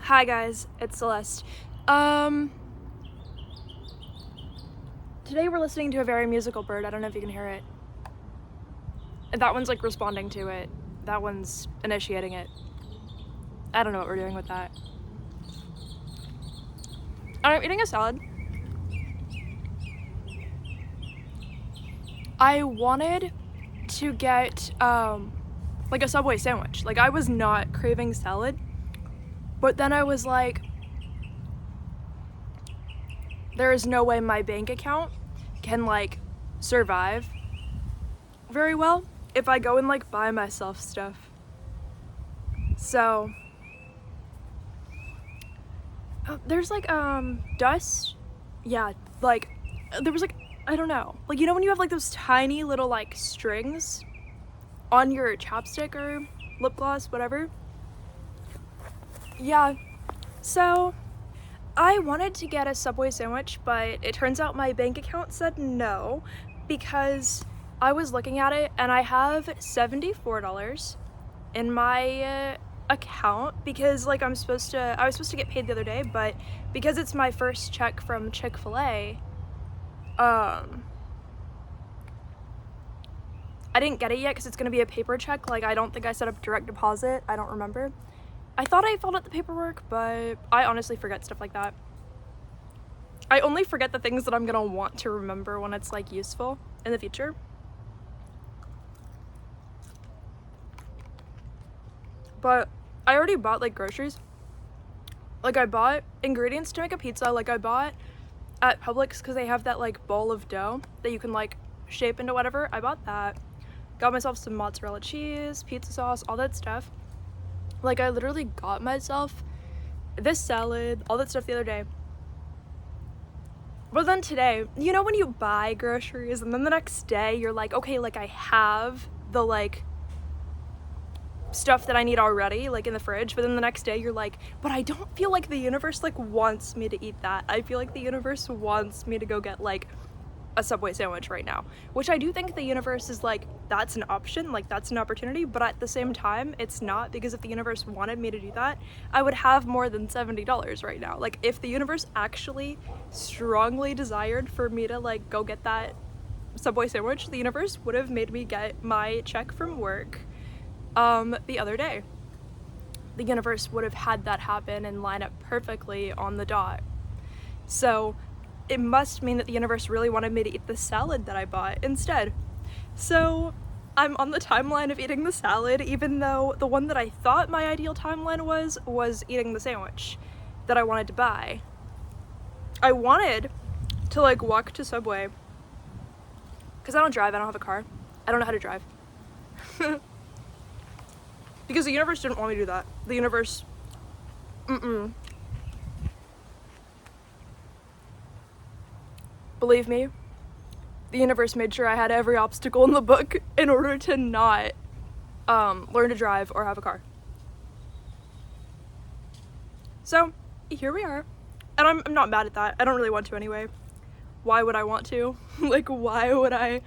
Hi guys, it's Celeste. Today we're listening to a very musical bird. I don't know if you can hear it. And that one's like responding to it. That one's initiating it. I don't know what we're doing with that. I'm eating a salad. I wanted to get like a Subway sandwich. Like I was not craving salad, but then I was like, there is no way my bank account can like survive very well if I go and like buy myself stuff. So there's like dust. Yeah, like there was like, I don't know, like, you know when you have like those tiny little like strings on your chapstick or lip gloss, whatever? Yeah, so I wanted to get a Subway sandwich, but it turns out my bank account said no because I was looking at it and I have $74 in my account because like I was supposed to get paid the other day, but because it's my first check from Chick-fil-A, I didn't get it yet because it's gonna be a paper check. Like I don't think I set up direct deposit. I don't remember. I thought I filled out the paperwork, but I honestly forget stuff like that. I only forget the things that I'm gonna want to remember when it's like useful in the future. But I already bought like groceries. Like I bought ingredients to make a pizza. Like I bought at Publix because they have that like ball of dough that you can like shape into whatever. I bought that. Got myself some mozzarella cheese, pizza sauce, all that stuff. Like I literally got myself this salad, all that stuff the other day. But then today, you know when you buy groceries and then the next day you're like, okay, like I have the like stuff that I need already, like in the fridge, but then the next day you're like, but I don't feel like the universe like wants me to eat that. I feel like the universe wants me to go get like a Subway sandwich right now, which I do think the universe is like, that's an option, like that's an opportunity, but at the same time it's not, because if the universe wanted me to do that, I would have more than $70 right now. Like if the universe actually strongly desired for me to like go get that Subway sandwich, the universe would have made me get my check from work the other day. The universe would have had that happen and line up perfectly on the dot. So it must mean that the universe really wanted me to eat the salad that I bought instead. So I'm on the timeline of eating the salad, even though the one that I thought my ideal timeline was eating the sandwich that I wanted to buy. I wanted to like walk to Subway because I don't drive, I don't have a car. I don't know how to drive. Because the universe didn't want me to do that. The universe, Believe me, the universe made sure I had every obstacle in the book in order to not learn to drive or have a car. So here we are, and I'm not mad at that. I don't really want to anyway. Why would I want to? Like why would I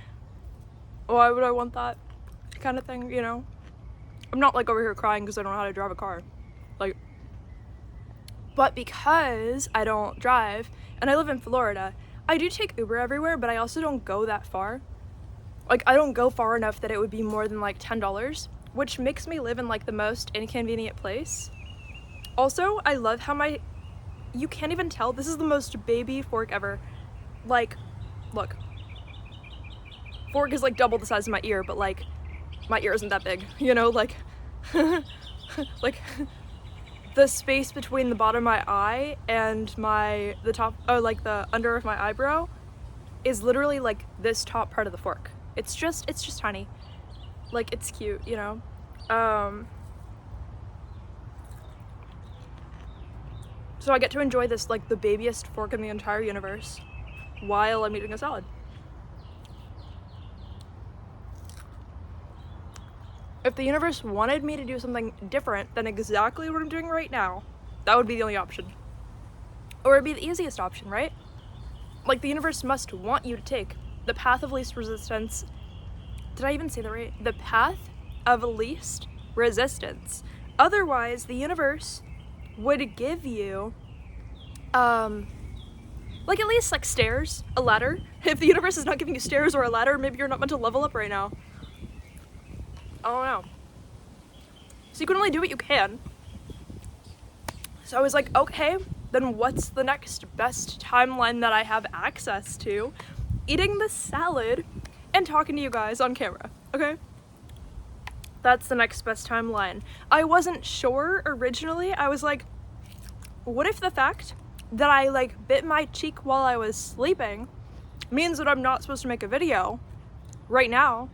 want that kind of thing, you know? I'm not like over here crying because I don't know how to drive a car, like, but because I don't drive and I live in Florida, I do take Uber everywhere, but I also don't go that far. Like I don't go far enough that it would be more than like $10, which makes me live in like the most inconvenient place. Also, I love how you can't even tell, this is the most baby fork ever. Like, look, fork is like double the size of my ear, but like my ear isn't that big, you know, like like the space between the bottom of my eye and the top, like the under of my eyebrow is literally like this top part of the fork. It's just tiny. Like it's cute, you know. So I get to enjoy this like the babiest fork in the entire universe while I'm eating a salad. If the universe wanted me to do something different than exactly what I'm doing right now, that would be the only option. Or it'd be the easiest option, right? Like the universe must want you to take the path of least resistance. Did I even say that right? The path of least resistance. Otherwise, the universe would give you, like at least like stairs, a ladder. If the universe is not giving you stairs or a ladder, maybe you're not meant to level up right now. I don't know. So you can only do what you can. So I was like, okay, then what's the next best timeline that I have access to? Eating the salad and talking to you guys on camera, okay? That's the next best timeline. I wasn't sure originally. I was like, what if the fact that I like bit my cheek while I was sleeping means that I'm not supposed to make a video right now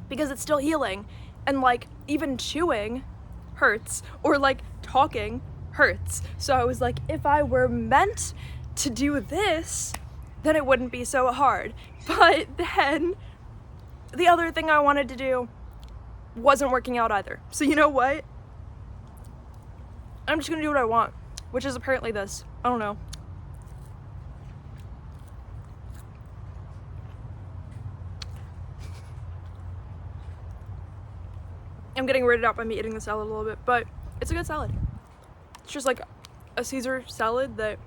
because it's still healing, and like even chewing hurts, or like talking hurts. So I was like, if I were meant to do this, then it wouldn't be so hard. But then the other thing I wanted to do wasn't working out either. So you know what? I'm just gonna do what I want, which is apparently this. I don't know. I'm getting weirded out by me eating the salad a little bit, but it's a good salad. It's just like a Caesar salad that,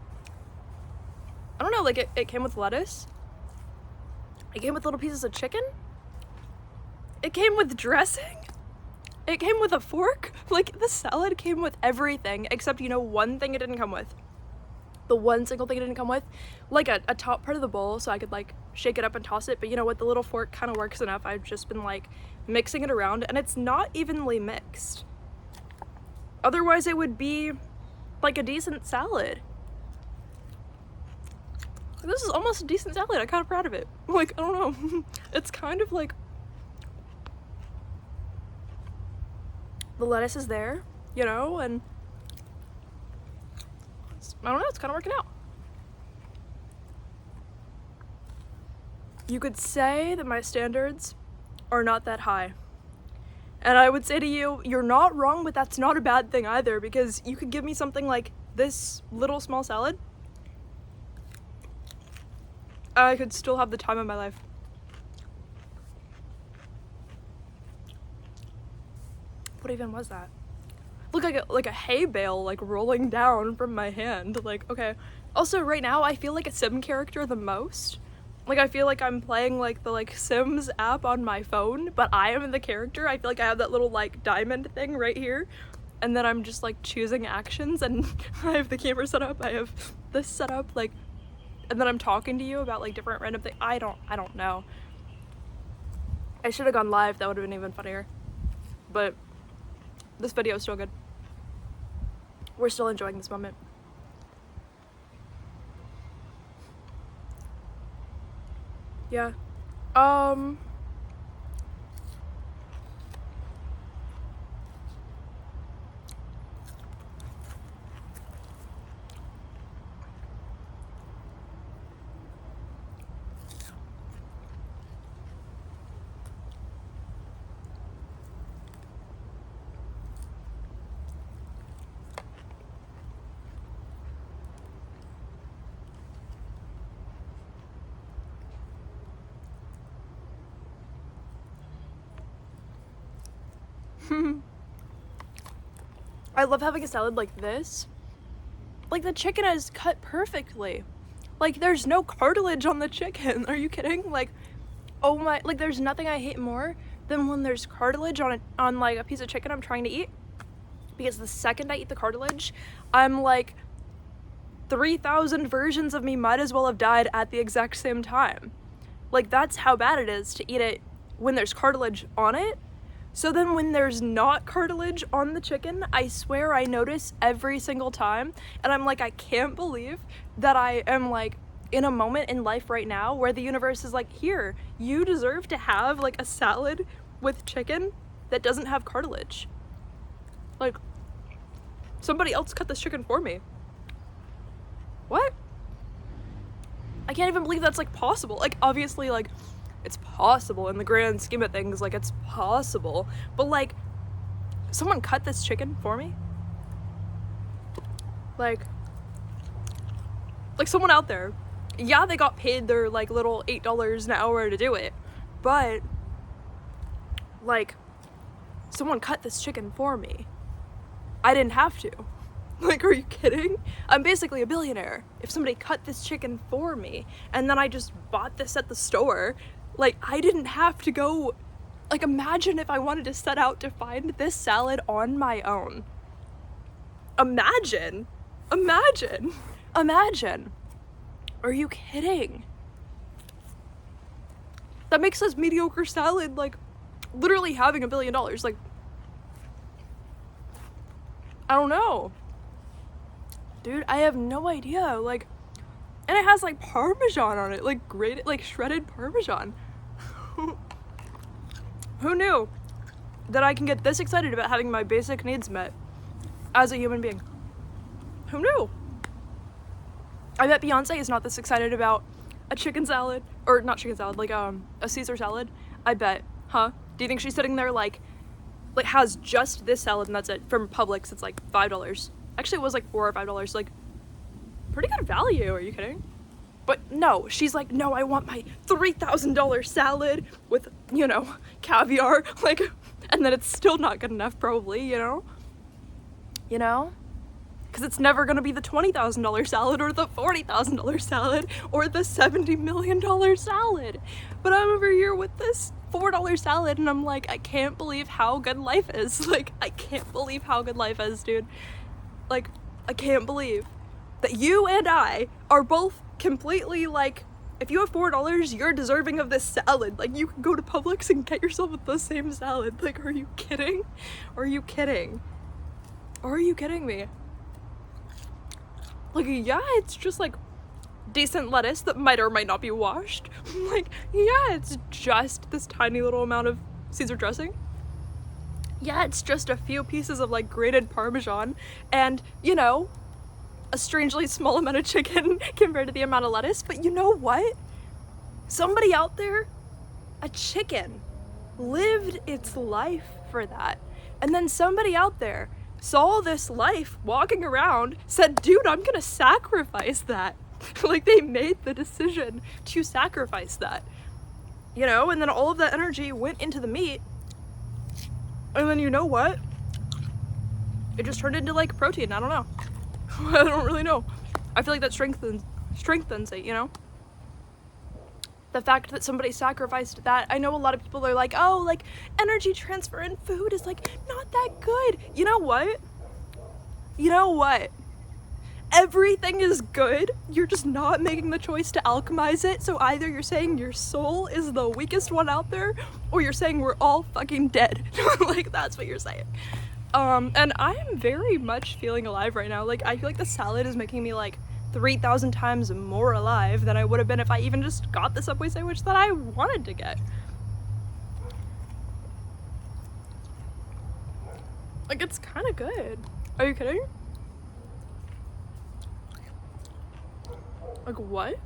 I don't know, like it came with lettuce. It came with little pieces of chicken. It came with dressing. It came with a fork. Like the salad came with everything except, you know, one thing it didn't come with. The one single thing it didn't come with, like a top part of the bowl so I could like shake it up and toss it. But you know what, the little fork kind of works enough. I've just been like mixing it around and it's not evenly mixed. Otherwise it would be like a decent salad. This is almost a decent salad. I'm kind of proud of it. Like, I don't know. It's kind of like, the lettuce is there, you know, and I don't know, it's kind of working out. You could say that my standards are not that high. And I would say to you, you're not wrong, but that's not a bad thing either, because you could give me something like this little small salad. I could still have the time of my life. What even was that? Looked like a hay bale like rolling down from my hand. Like, okay. Also, right now I feel like a Sim character the most. Like, I feel like I'm playing like the like Sims app on my phone, but I am the character. I feel like I have that little like diamond thing right here, and then I'm just like choosing actions, and I have the camera set up. I have this set up, like, and then I'm talking to you about like different random things. I don't know. I should have gone live. That would have been even funnier. But this video is still good. We're still enjoying this moment. Yeah. I love having a salad like this. Like, the chicken is cut perfectly. Like, there's no cartilage on the chicken. Are you kidding? Like, oh my, like, there's nothing I hate more than when there's cartilage on like a piece of chicken I'm trying to eat. Because the second I eat the cartilage, I'm like, 3,000 versions of me might as well have died at the exact same time. Like, that's how bad it is to eat it when there's cartilage on it. So then when there's not cartilage on the chicken, I swear I notice every single time, and I'm like, I can't believe that I am like in a moment in life right now where the universe is like, here, you deserve to have like a salad with chicken that doesn't have cartilage. Like, somebody else cut this chicken for me. What? I can't even believe that's like possible. Like, obviously, like, it's possible in the grand scheme of things, like, it's possible, but like, someone cut this chicken for me? Like someone out there, yeah, they got paid their like little $8 an hour to do it, but like, someone cut this chicken for me. I didn't have to. Like, are you kidding? I'm basically a billionaire. If somebody cut this chicken for me and then I just bought this at the store, like, I didn't have to go, like, imagine if I wanted to set out to find this salad on my own. Imagine. Are you kidding? That makes this mediocre salad, like, literally having $1 billion. Like, I don't know. Dude, I have no idea. Like, and it has, like, Parmesan on it. Like, grated, like, shredded Parmesan. Who knew that I can get this excited about having my basic needs met as a human being? Who knew? I bet Beyonce is not this excited about a chicken salad, or not chicken salad, like a Caesar salad. I bet. Huh? Do you think she's sitting there like has just this salad and that's it? From Publix, it's like $5. Actually, it was like $4 or $5. Like, pretty good value. Are you kidding? But no, she's like, no, I want my $3,000 salad with, you know, caviar. Like, and then it's still not good enough, probably, you know? You know? Because it's never going to be the $20,000 salad or the $40,000 salad or the $70 million salad. But I'm over here with this $4 salad and I'm like, I can't believe how good life is. Like, I can't believe how good life is, dude. Like, I can't believe that you and I are both completely, like, if you have $4, you're deserving of this salad. Like, you can go to Publix and get yourself the same salad. Like, are you kidding? Are you kidding? Are you kidding me? Like, yeah, it's just, like, decent lettuce that might or might not be washed. Like, yeah, it's just this tiny little amount of Caesar dressing. Yeah, it's just a few pieces of, like, grated Parmesan and, you know, a strangely small amount of chicken compared to the amount of lettuce. But you know what? Somebody out there, a chicken, lived its life for that. And then somebody out there saw this life walking around, said, dude, I'm gonna sacrifice that. Like, they made the decision to sacrifice that, you know, and then all of that energy went into the meat, and then you know what? It just turned into, like, protein. I don't know. I don't really know. I feel like that strengthens it, you know? The fact that somebody sacrificed that. I know a lot of people are like, oh, like, energy transfer in food is, like, not that good. You know what? You know what? Everything is good. You're just not making the choice to alchemize it. So either you're saying your soul is the weakest one out there, or you're saying we're all fucking dead. Like, that's what you're saying. And I am very much feeling alive right now. Like, I feel like the salad is making me, like, 3,000 times more alive than I would have been if I even just got the Subway sandwich that I wanted to get. Like, it's kind of good. Are you kidding? Like, what?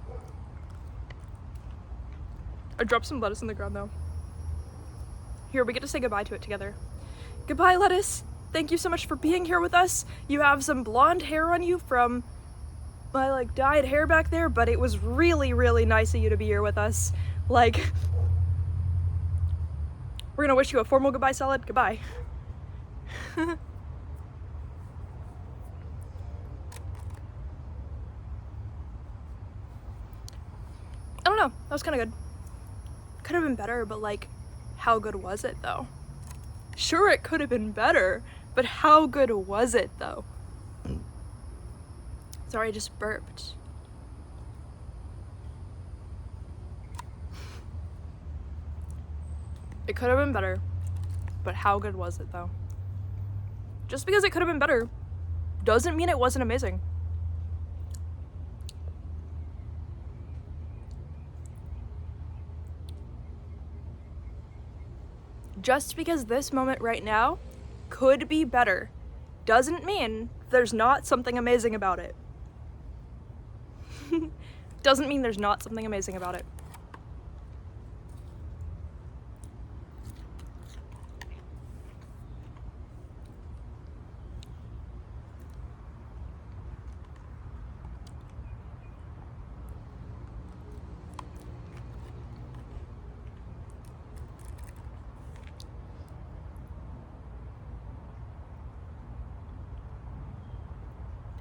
I dropped some lettuce on the ground, though. Here, we get to say goodbye to it together. Goodbye, lettuce. Thank you so much for being here with us. You have some blonde hair on you from my, like, dyed hair back there, but it was really, really nice of you to be here with us. Like, we're gonna wish you a formal goodbye salad. Goodbye. I don't know. That was kind of good. Could have been better, but, like, how good was it, though? Sure, it could have been better, but how good was it, though? Sorry, I just burped. It could have been better, but how good was it, though? Just because it could have been better doesn't mean it wasn't amazing. Just because this moment right now could be better doesn't mean there's not something amazing about it. Doesn't mean there's not something amazing about it.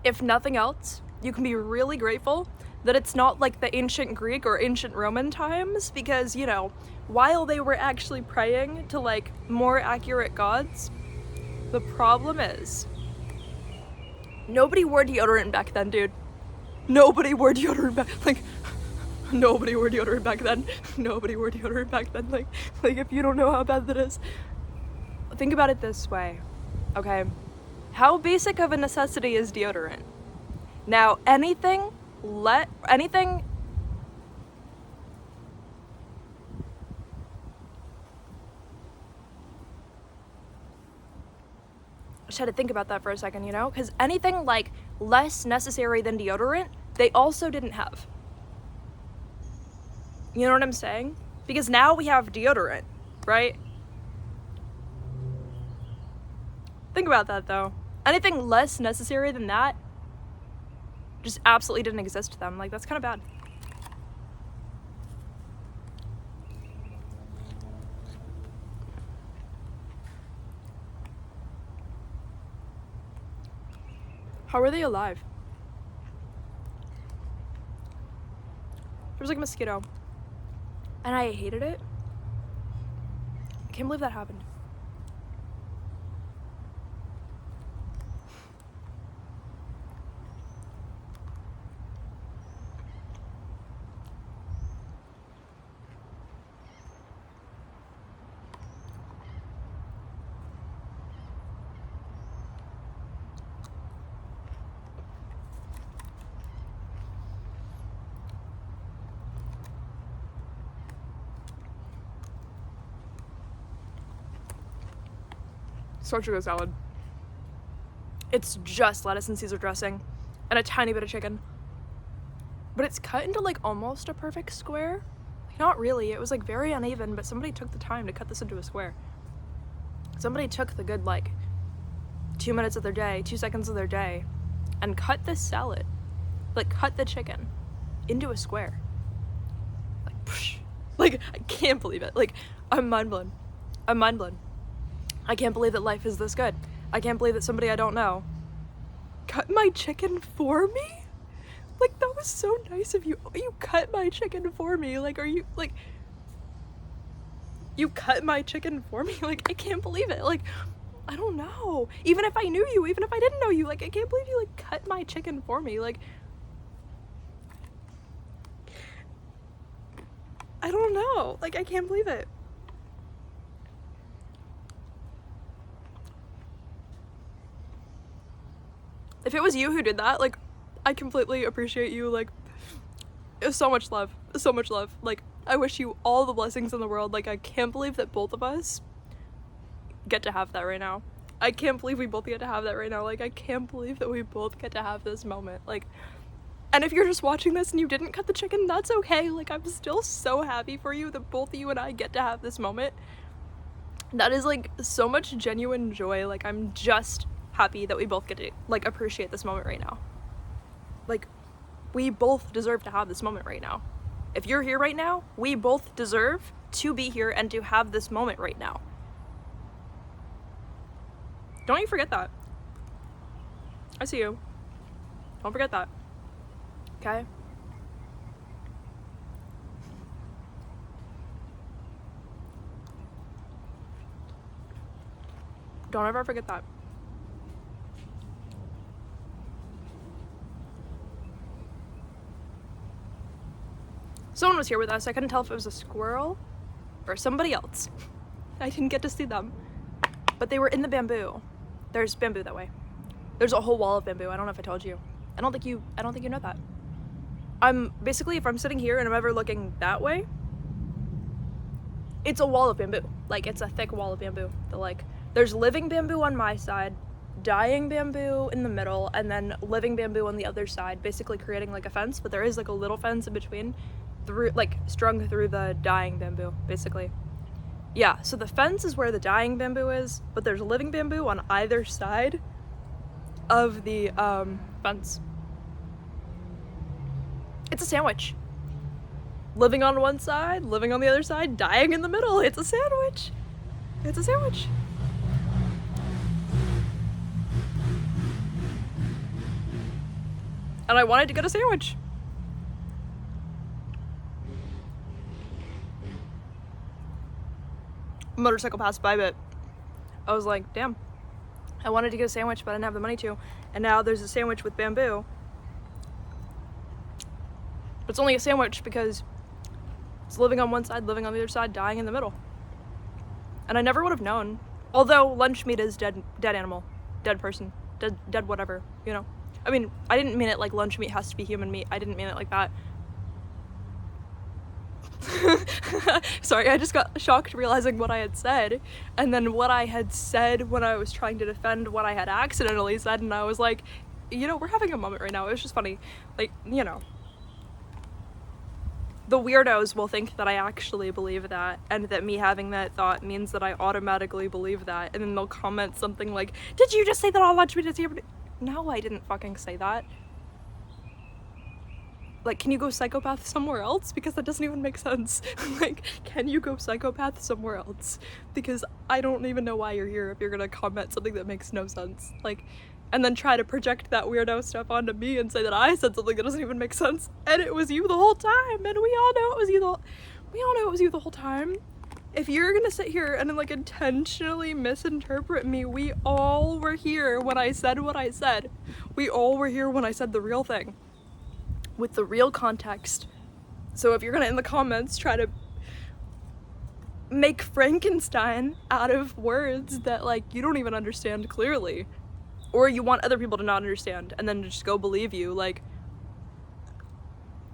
if nothing else, you can be really grateful that it's not like the ancient Greek or ancient Roman times, because, you know, while they were actually praying to like more accurate gods, the problem is nobody wore deodorant back then, dude. Nobody wore deodorant back, like, nobody wore deodorant back then. Nobody wore deodorant back then. Like if you don't know how bad that is, think about it this way, okay? How basic of a necessity is deodorant? Now, anything, I just had to think about that for a second, you know? Because anything like less necessary than deodorant, they also didn't have. You know what I'm saying? Because now we have deodorant, right? Think about that though. Anything less necessary than that just absolutely didn't exist to them. Like, that's kind of bad. How are they alive? There was like a mosquito and I hated it. I can't believe that happened. Sugar salad. It's just lettuce and Caesar dressing and a tiny bit of chicken, but it's cut into like almost a perfect square. Not really, it was like very uneven, but somebody took the time to cut this into a square. Somebody took the good like 2 minutes of their day, 2 seconds of their day, and cut this salad, like cut the chicken into a square. Like, psh, like I can't believe it. Like, I'm mind blown. I can't believe that life is this good. I can't believe that somebody I don't know cut my chicken for me. Like, that was so nice of you. You cut my chicken for me. Like, are you, like, you cut my chicken for me? Like, I can't believe it. Like, I don't know. Even if I knew you, even if I didn't know you, like, I can't believe you, like, cut my chicken for me. Like, I don't know. Like, I can't believe it. If it was you who did that, like, I completely appreciate you. Like, it was so much love. So much love. Like, I wish you all the blessings in the world. Like, I can't believe that both of us get to have that right now. I can't believe we both get to have that right now. Like, I can't believe that we both get to have this moment. Like, and if you're just watching this and you didn't cut the chicken, that's okay. Like, I'm still so happy for you that both of you and I get to have this moment. That is, like, so much genuine joy. Like, I'm just happy that we both get to, like, appreciate this moment right now. Like, we both deserve to have this moment right now. If you're here right now, we both deserve to be here and to have this moment right now. Don't you forget that. I see you. Don't forget that. Okay? Don't ever forget that. Someone was here with us. I couldn't tell if it was a squirrel or somebody else. I didn't get to see them. But they were in the bamboo. There's bamboo that way. There's a whole wall of bamboo. I don't know if I told you. I don't think you know that. Basically, if I'm sitting here and I'm ever looking that way, it's a wall of bamboo. Like, it's a thick wall of bamboo. There's living bamboo on my side, dying bamboo in the middle, and then living bamboo on the other side, basically creating like a fence, but there is like a little fence in between, strung through the dying bamboo, basically. Yeah, so the fence is where the dying bamboo is, but there's living bamboo on either side of the fence. It's a sandwich. Living on one side, living on the other side, dying in the middle. It's a sandwich. It's a sandwich. and I wanted to get a sandwich. A motorcycle passed by, but I was like, damn, I wanted to get a sandwich, but I didn't have the money to. And now there's a sandwich with bamboo. But it's only a sandwich because it's living on one side, living on the other side, dying in the middle. And I never would have known. Although lunch meat is dead animal, dead person, dead whatever, you know. I mean, I didn't mean it like lunch meat has to be human meat. I didn't mean it like that. Sorry, I just got shocked realizing what I had said, and then what I had said when I was trying to defend what I had accidentally said, and I was like, you know, we're having a moment right now. It was just funny. Like, you know, the weirdos will think that I actually believe that, and that me having that thought means that I automatically believe that, and then they'll comment something like, did you just say that all lunch meat is human? No, I didn't fucking say that. Like, can you go psychopath somewhere else? Because that doesn't even make sense. Like, can you go psychopath somewhere else? Because I don't even know why you're here if you're gonna comment something that makes no sense. Like, and then try to project that weirdo stuff onto me and say that I said something that doesn't even make sense. And it was you the whole time, and we all know it was you the whole time. If you're gonna sit here and like intentionally misinterpret me, we all were here when I said what I said. We all were here when I said the real thing, with the real context. So if you're gonna in the comments try to make Frankenstein out of words that like you don't even understand clearly, or you want other people to not understand and then just go believe you, like,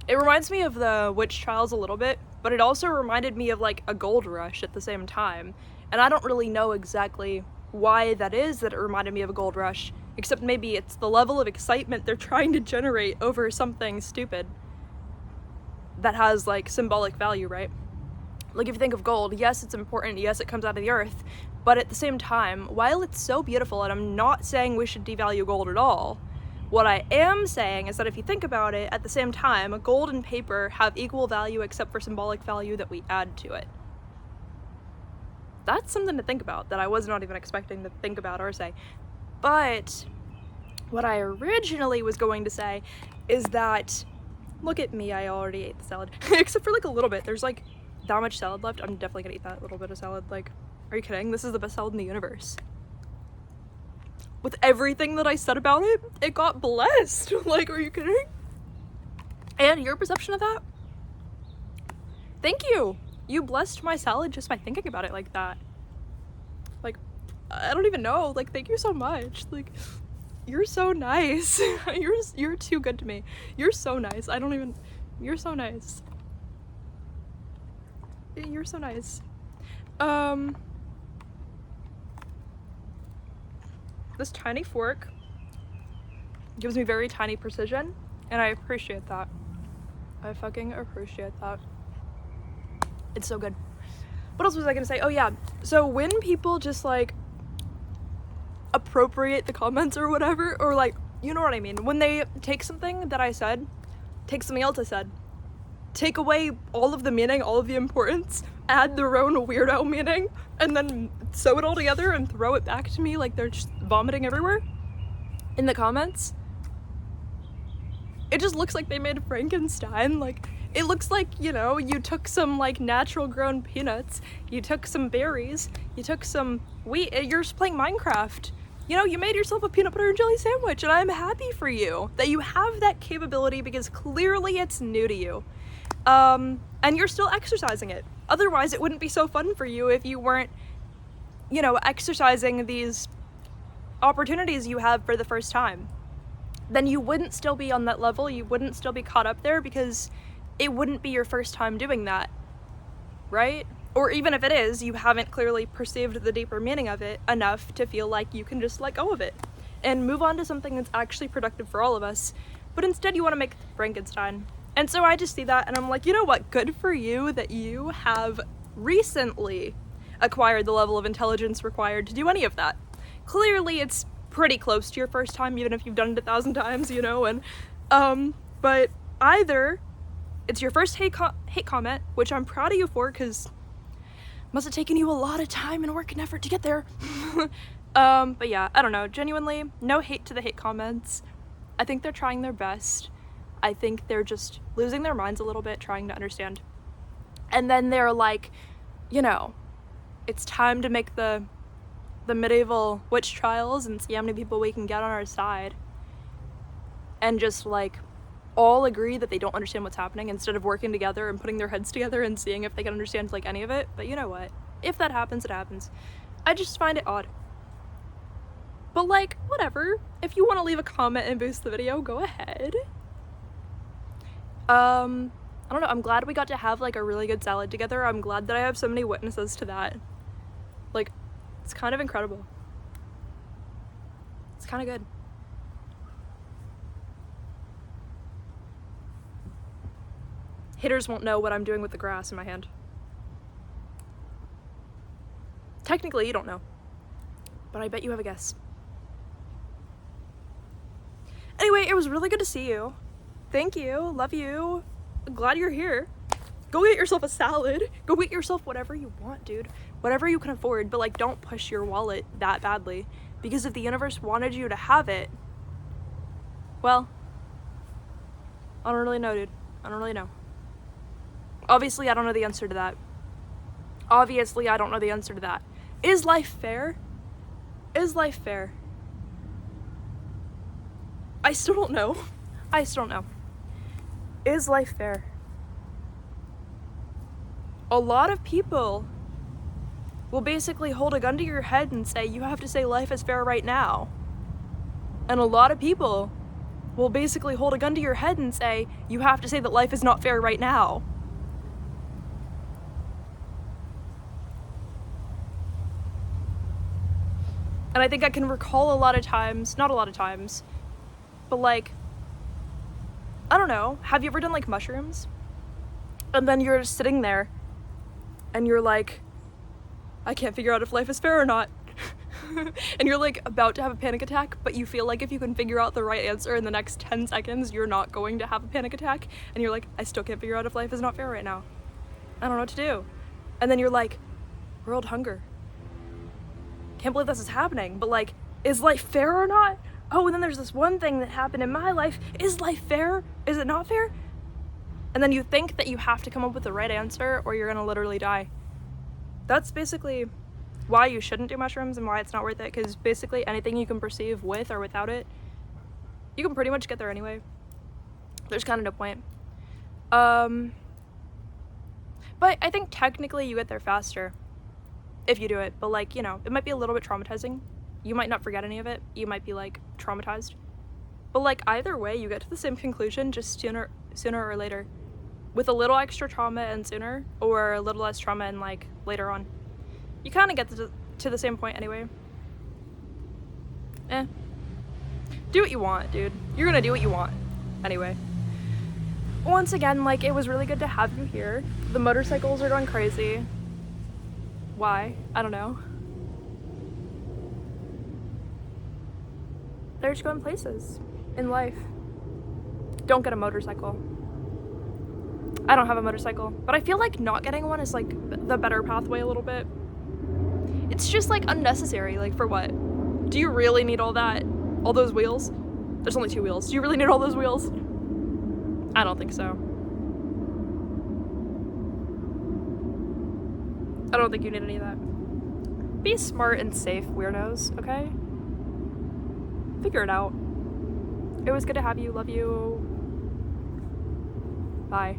it reminds me of the witch trials a little bit, but it also reminded me of like a gold rush at the same time. And I don't really know exactly why that is that it reminded me of a gold rush, except maybe it's the level of excitement they're trying to generate over something stupid that has like symbolic value, right? Like, if you think of gold, yes, it's important, yes, it comes out of the earth, but at the same time, while it's so beautiful, and I'm not saying we should devalue gold at all, what I am saying is that if you think about it, at the same time, gold and paper have equal value except for symbolic value that we add to it. That's something to think about that I was not even expecting to think about or say. But what I originally was going to say is that, look at me, I already ate the salad. Except for like a little bit. There's like that much salad left. I'm definitely gonna eat that little bit of salad. Like, are you kidding? This is the best salad in the universe. With everything that I said about it, it got blessed. Like, are you kidding? And your perception of that? Thank you. You blessed my salad just by thinking about it like that. Like, I don't even know. Like, thank you so much. Like, you're so nice. You're too good to me. You're so nice. You're so nice. You're so nice. This tiny fork gives me very tiny precision, and I appreciate that. I fucking appreciate that. It's so good. What else was I gonna say? Oh yeah, so when people just like appropriate the comments or whatever, or like, you know what I mean, when they take something that I said, take something else I said, take away all of the meaning, all of the importance, add their own weirdo meaning, and then sew it all together and throw it back to me like they're just vomiting everywhere in the comments. It just looks like they made Frankenstein. Like, it looks like, you know, you took some like natural grown peanuts, you took some berries, you took some wheat, you're just playing Minecraft. You know, you made yourself a peanut butter and jelly sandwich, and I'm happy for you that you have that capability, because clearly it's new to you. And you're still exercising it. Otherwise, it wouldn't be so fun for you if you weren't, you know, exercising these opportunities you have for the first time. Then you wouldn't still be on that level, you wouldn't still be caught up there, because it wouldn't be your first time doing that, right? Or even if it is, you haven't clearly perceived the deeper meaning of it enough to feel like you can just let go of it and move on to something that's actually productive for all of us. But instead you want to make Frankenstein. And so I just see that and I'm like, you know what, good for you that you have recently acquired the level of intelligence required to do any of that. Clearly it's pretty close to your first time, even if you've done it 1,000 times, you know, and but either it's your first hate comment, which I'm proud of you for, because must have taken you a lot of time and work and effort to get there. But yeah, I don't know, genuinely, no hate to the hate comments. I think they're trying their best. I think they're just losing their minds a little bit, trying to understand. And then they're like, you know, it's time to make the medieval witch trials and see how many people we can get on our side. And just like all agree that they don't understand what's happening instead of working together and putting their heads together and seeing if they can understand like any of it. But you know what? If that happens, it happens. I just find it odd. But like, whatever. If you want to leave a comment and boost the video, go ahead. I don't know, I'm glad we got to have like a really good salad together. I'm glad that I have so many witnesses to that. Like, it's kind of incredible. It's kind of good. Haters won't know what I'm doing with the grass in my hand. Technically, you don't know. But I bet you have a guess. Anyway, it was really good to see you. Thank you. Love you. Glad you're here. Go get yourself a salad. Go get yourself whatever you want, dude. Whatever you can afford, but like don't push your wallet that badly. Because if the universe wanted you to have it, well, I don't really know, dude. I don't really know. Obviously, I don't know the answer to that. Obviously, I don't know the answer to that. Is life fair? Is life fair? I still don't know. I still don't know. Is life fair? A lot of people will basically hold a gun to your head and say, you have to say life is fair right now. And a lot of people will basically hold a gun to your head and say, you have to say that life is not fair right now. And I think I can recall a lot of times, not a lot of times, but like, I don't know, have you ever done like mushrooms? And then you're just sitting there and you're like, I can't figure out if life is fair or not. And you're like about to have a panic attack, but you feel like if you can figure out the right answer in the next 10 seconds, you're not going to have a panic attack. And you're like, I still can't figure out if life is not fair right now. I don't know what to do. And then you're like, world hunger. Can't believe this is happening, but like, is life fair or not? Oh, and then there's this one thing that happened in my life. Is life fair? Is it not fair? And then you think that you have to come up with the right answer or you're gonna literally die. That's basically why you shouldn't do mushrooms and why it's not worth it, because basically anything you can perceive with or without it, you can pretty much get there anyway. There's kind of no point. But I think technically you get there faster if you do it, but like, you know, it might be a little bit traumatizing. You might not forget any of it. You might be like traumatized. But like either way, you get to the same conclusion just sooner or later. With a little extra trauma and sooner, or a little less trauma and like later on. You kind of get to the same point anyway. Do what you want, dude. You're gonna do what you want. Anyway. Once again, like, it was really good to have you here. The motorcycles are going crazy. Why? I don't know. They're just going places in life. Don't get a motorcycle. I don't have a motorcycle, but I feel like not getting one is like the better pathway a little bit. It's just like unnecessary, like for what? Do you really need all that? All those wheels? There's only 2 wheels. Do you really need all those wheels? I don't think so. I don't think you need any of that. Be smart and safe, weirdos, okay? Figure it out. It was good to have you. Love you. Bye.